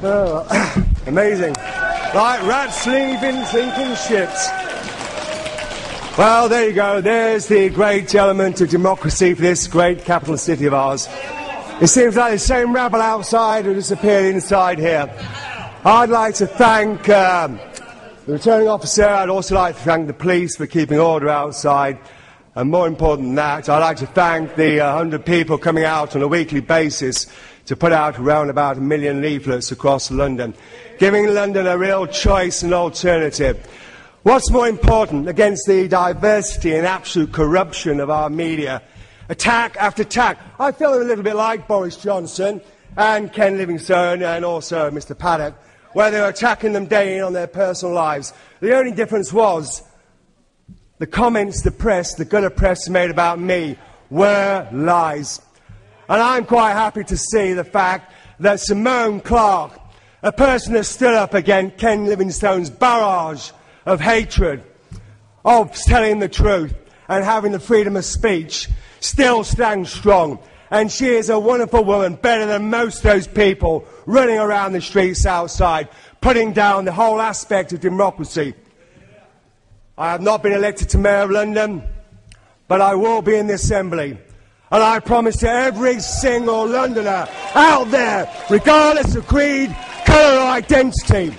Oh, amazing. Like rats leaving sinking ships. Well, there you go. There's the great element of democracy for this great capital city of ours. It seems like the same rabble outside who disappeared inside here. I'd like to thank the returning officer. I'd also like to thank the police for keeping order outside. And more important than that, I'd like to thank the 100 people coming out on a weekly basis to put out around about 1 million leaflets across London, giving London a real choice and alternative. What's more important, against the diversity and absolute corruption of our media, attack after attack. I feel a little bit like Boris Johnson and Ken Livingstone and also Mr Paddock, where they were attacking them day in on their personal lives. The only difference was the comments the press, the gutter press, made about me were lies. And I'm quite happy to see the fact that Simone Clarke, a person that stood up against Ken Livingstone's barrage of hatred, of telling the truth and having the freedom of speech, still stands strong. And she is a wonderful woman, better than most of those people running around the streets outside, putting down the whole aspect of democracy. I have not been elected to Mayor of London, but I will be in the Assembly. And I promise to every single Londoner out there, regardless of creed, colour or identity,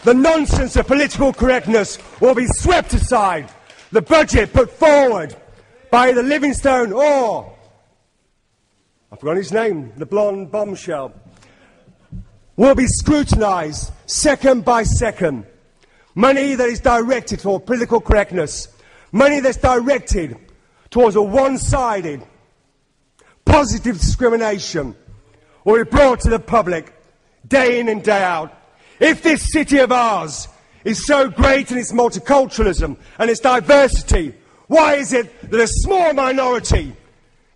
the nonsense of political correctness will be swept aside. The budget put forward by the Livingstone or, I've forgotten his name, the blonde bombshell, will be scrutinised second by second. Money that is directed for political correctness, money that's directed towards a one-sided, positive discrimination will be brought to the public day in and day out. If this city of ours is so great in its multiculturalism and its diversity, why is it that a small minority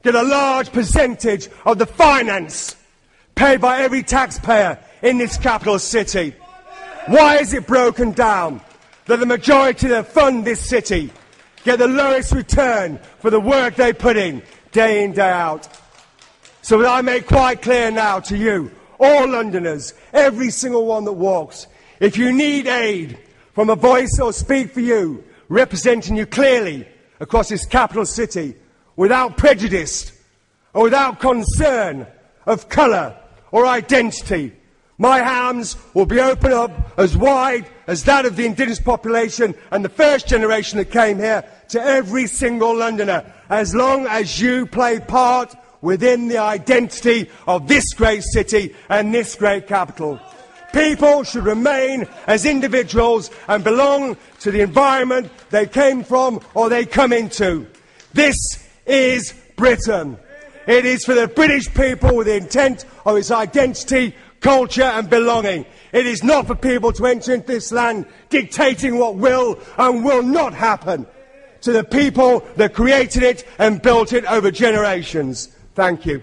get a large percentage of the finance paid by every taxpayer in this capital city? Why is it broken down that the majority that fund this city get the lowest return for the work they put in, day out? So that I make quite clear now to you, all Londoners, every single one that walks, if you need aid from a voice or speak for you, representing you clearly across this capital city, without prejudice or without concern of colour or identity, my hands will be open up as wide as that of the indigenous population and the first generation that came here to every single Londoner, as long as you play part within the identity of this great city and this great capital. People should remain as individuals and belong to the environment they came from or they come into. This is Britain. It is for the British people with the intent of its identity, culture and belonging. It is not for people to enter into this land dictating what will and will not happen to the people that created it and built it over generations. Thank you.